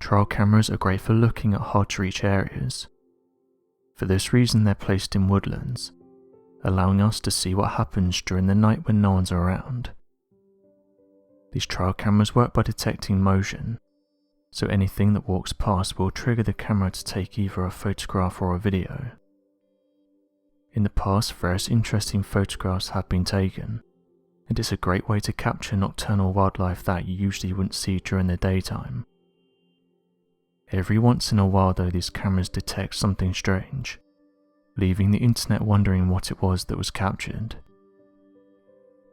Trail cameras are great for looking at hard to reach areas. For this reason they're placed in woodlands, allowing us to see what happens during the night when no one's around. These trail cameras work by detecting motion, so anything that walks past will trigger the camera to take either a photograph or a video. In the past, various interesting photographs have been taken, and it's a great way to capture nocturnal wildlife that you usually wouldn't see during the daytime. Every once in a while though, these cameras detect something strange, leaving the internet wondering what it was that was captured.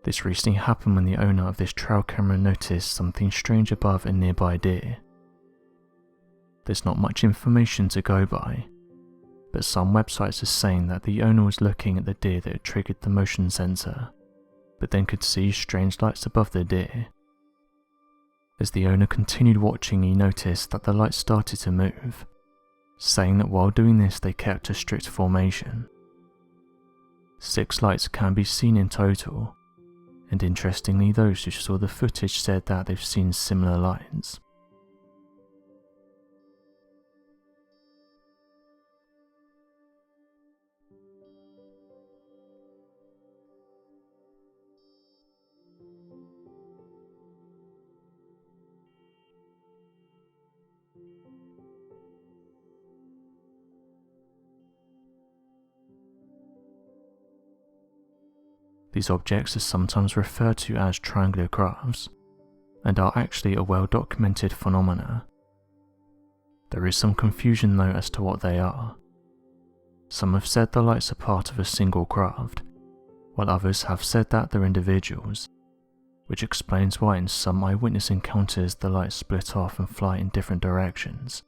This recently happened when the owner of this trail camera noticed something strange above a nearby deer. There's not much information to go by, but some websites are saying that the owner was looking at the deer that had triggered the motion sensor, but then could see strange lights above the deer. As the owner continued watching, he noticed that the lights started to move, saying that while doing this they kept a strict formation. 6 lights can be seen in total, and interestingly those who saw the footage said that they've seen similar lights. These objects are sometimes referred to as triangular crafts, and are actually a well-documented phenomena. There is some confusion though as to what they are. Some have said the lights are part of a single craft, while others have said that they're individuals, which explains why in some eyewitness encounters the lights split off and fly in different directions.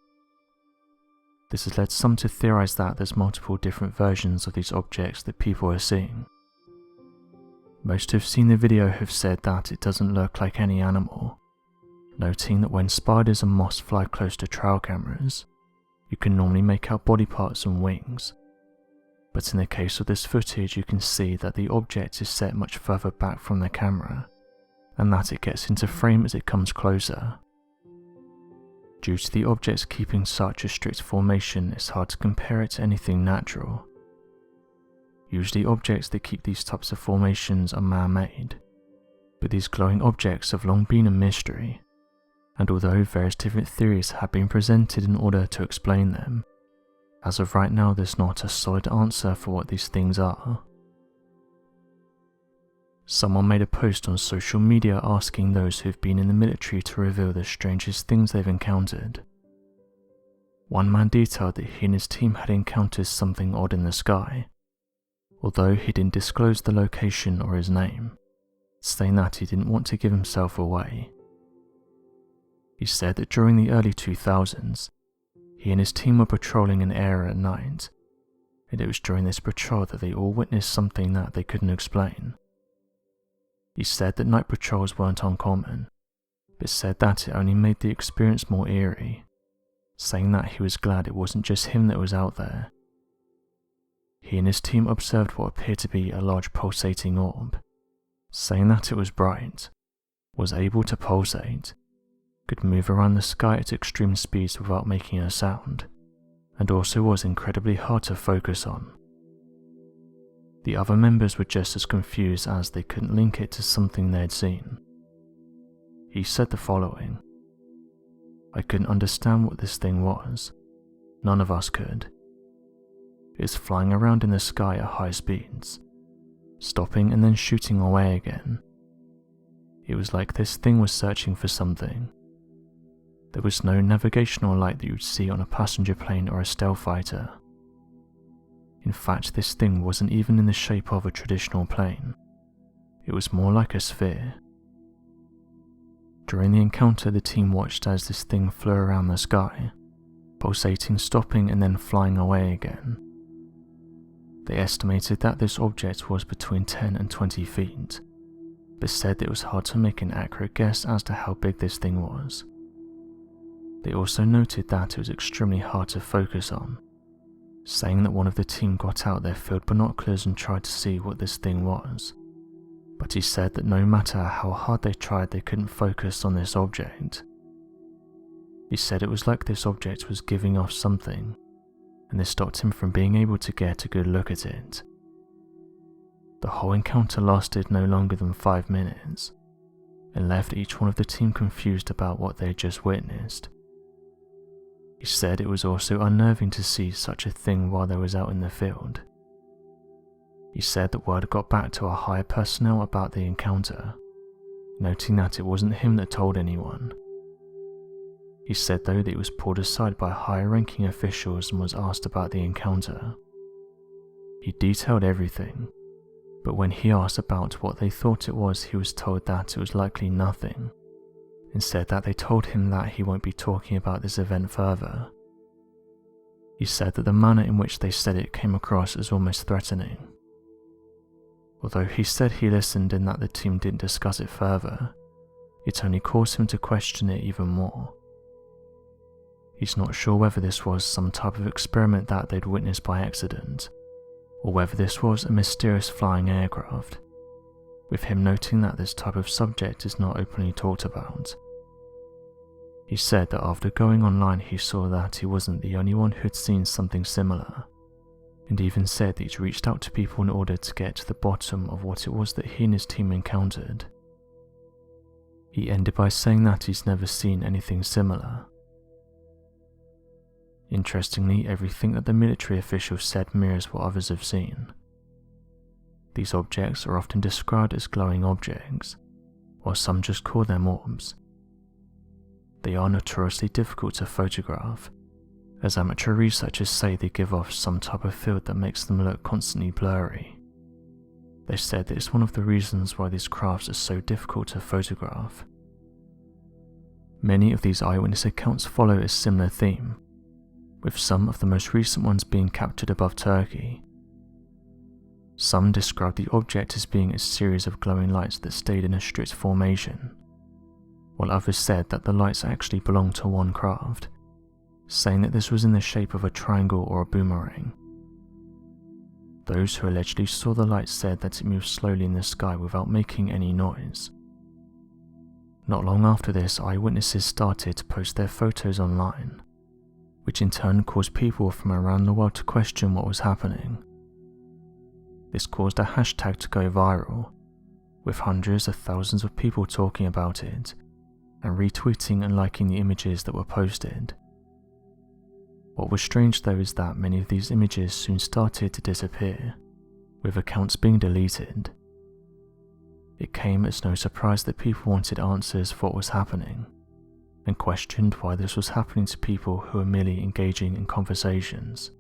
This has led some to theorize that there's multiple different versions of these objects that people are seeing. Most who've seen the video have said that it doesn't look like any animal, noting that when spiders and moths fly close to trail cameras, you can normally make out body parts and wings. But in the case of this footage, you can see that the object is set much further back from the camera, and that it gets into frame as it comes closer. Due to the objects keeping such a strict formation, it's hard to compare it to anything natural. Usually objects that keep these types of formations are man-made, but these glowing objects have long been a mystery, and although various different theories have been presented in order to explain them, as of right now there's not a solid answer for what these things are. Someone made a post on social media asking those who've been in the military to reveal the strangest things they've encountered. One man detailed that he and his team had encountered something odd in the sky, although he didn't disclose the location or his name, saying that he didn't want to give himself away. He said that during the early 2000s, he and his team were patrolling an area at night, and it was during this patrol that they all witnessed something that they couldn't explain. He said that night patrols weren't uncommon, but said that it only made the experience more eerie, saying that he was glad it wasn't just him that was out there. He and his team observed what appeared to be a large pulsating orb, saying that it was bright, was able to pulsate, could move around the sky at extreme speeds without making a sound, and also was incredibly hard to focus on. The other members were just as confused as they couldn't link it to something they had seen. He said the following: "I couldn't understand what this thing was. None of us could. It's flying around in the sky at high speeds, stopping and then shooting away again. It was like this thing was searching for something. There was no navigational light that you would see on a passenger plane or a stealth fighter. In fact, this thing wasn't even in the shape of a traditional plane. It was more like a sphere." During the encounter, the team watched as this thing flew around the sky, pulsating, stopping and then flying away again. They estimated that this object was between 10 and 20 feet, but said it was hard to make an accurate guess as to how big this thing was. They also noted that it was extremely hard to focus on, saying that one of the team got out their field binoculars and tried to see what this thing was, but he said that no matter how hard they tried, they couldn't focus on this object. He said it was like this object was giving off something, and this stopped him from being able to get a good look at it. The whole encounter lasted no longer than 5 minutes, and left each one of the team confused about what they had just witnessed. He said it was also unnerving to see such a thing while they was out in the field. He said that word got back to our higher personnel about the encounter, noting that it wasn't him that told anyone. He said though that he was pulled aside by higher ranking officials and was asked about the encounter. He detailed everything, but when he asked about what they thought it was, he was told that it was likely nothing, and said that they told him that he won't be talking about this event further. He said that the manner in which they said it came across as almost threatening. Although he said he listened and that the team didn't discuss it further, it only caused him to question it even more. He's not sure whether this was some type of experiment that they'd witnessed by accident, or whether this was a mysterious flying aircraft, with him noting that this type of subject is not openly talked about. He said that after going online he saw that he wasn't the only one who had seen something similar, and even said that he'd reached out to people in order to get to the bottom of what it was that he and his team encountered. He ended by saying that he's never seen anything similar. Interestingly, everything that the military officials said mirrors what others have seen. These objects are often described as glowing objects, while some just call them orbs. They are notoriously difficult to photograph, as amateur researchers say they give off some type of field that makes them look constantly blurry. They said that it's one of the reasons why these crafts are so difficult to photograph. Many of these eyewitness accounts follow a similar theme, with some of the most recent ones being captured above Turkey. Some describe the object as being a series of glowing lights that stayed in a strict formation, while others said that the lights actually belonged to one craft, saying that this was in the shape of a triangle or a boomerang. Those who allegedly saw the lights said that it moved slowly in the sky without making any noise. Not long after this, eyewitnesses started to post their photos online, which in turn caused people from around the world to question what was happening. This caused a hashtag to go viral, with hundreds of thousands of people talking about it, and retweeting and liking the images that were posted. What was strange though is that many of these images soon started to disappear, with accounts being deleted. It came as no surprise that people wanted answers for what was happening, and questioned why this was happening to people who were merely engaging in conversations.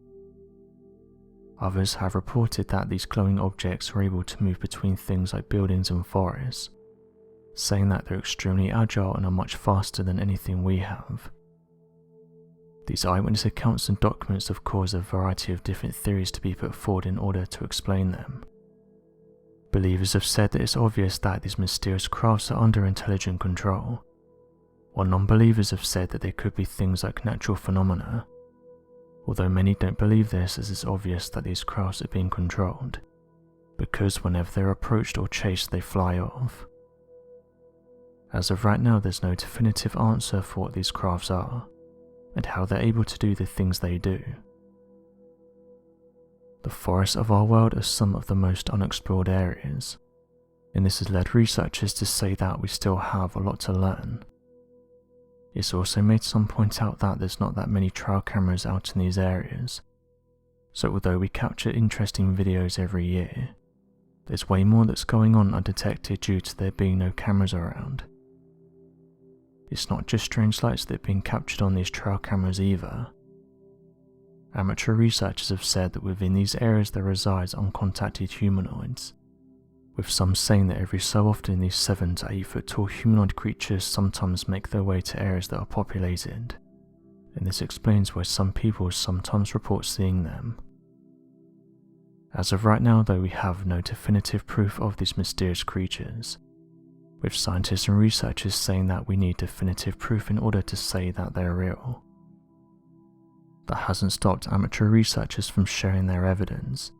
Others have reported that these glowing objects are able to move between things like buildings and forests, saying that they're extremely agile and are much faster than anything we have. These eyewitness accounts and documents have caused a variety of different theories to be put forward in order to explain them. Believers have said that it's obvious that these mysterious crafts are under intelligent control, while non-believers have said that they could be things like natural phenomena, although many don't believe this, as it's obvious that these crafts are being controlled, because whenever they're approached or chased they fly off. As of right now, there's no definitive answer for what these crafts are, and how they're able to do the things they do. The forests of our world are some of the most unexplored areas, and this has led researchers to say that we still have a lot to learn. It's also made some point out that there's not that many trail cameras out in these areas, so although we capture interesting videos every year, there's way more that's going on undetected due to there being no cameras around. It's not just strange lights that have been captured on these trail cameras either. Amateur researchers have said that within these areas there resides uncontacted humanoids, with some saying that every so often these 7 to 8 foot tall humanoid creatures sometimes make their way to areas that are populated, and this explains why some people sometimes report seeing them. As of right now though, we have no definitive proof of these mysterious creatures, with scientists and researchers saying that we need definitive proof in order to say that they're real. That hasn't stopped amateur researchers from sharing their evidence,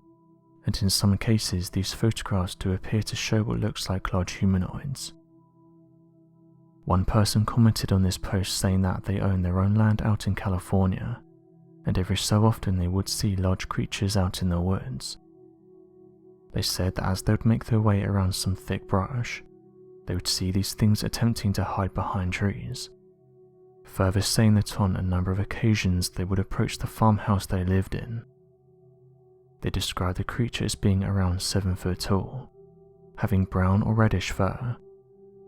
and in some cases these photographs do appear to show what looks like large humanoids. One person commented on this post saying that they own their own land out in California, and every so often they would see large creatures out in the woods. They said that as they would make their way around some thick brush, they would see these things attempting to hide behind trees, further saying that on a number of occasions they would approach the farmhouse they lived in. They described the creature as being around 7 foot tall, having brown or reddish fur,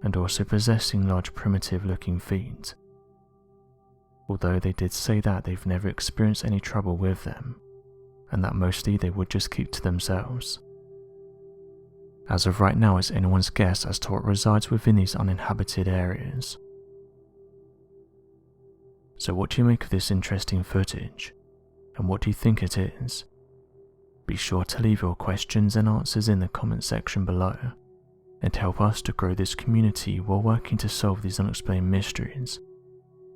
and also possessing large primitive looking feet. Although they did say that they've never experienced any trouble with them, and that mostly they would just keep to themselves. As of right now, it's anyone's guess as to what resides within these uninhabited areas. So what do you make of this interesting footage, and what do you think it is? Be sure to leave your questions and answers in the comment section below, and help us to grow this community while working to solve these unexplained mysteries.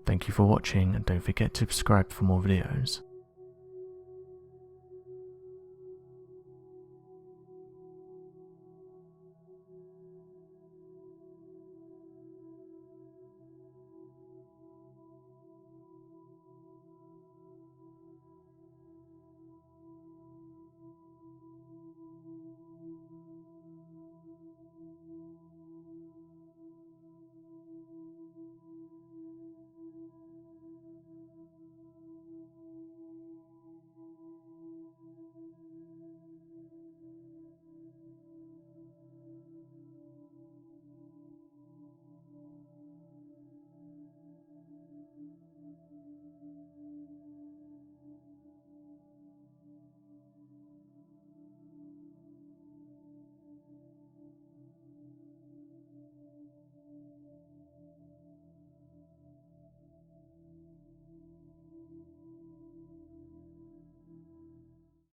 Thank you for watching, and don't forget to subscribe for more videos.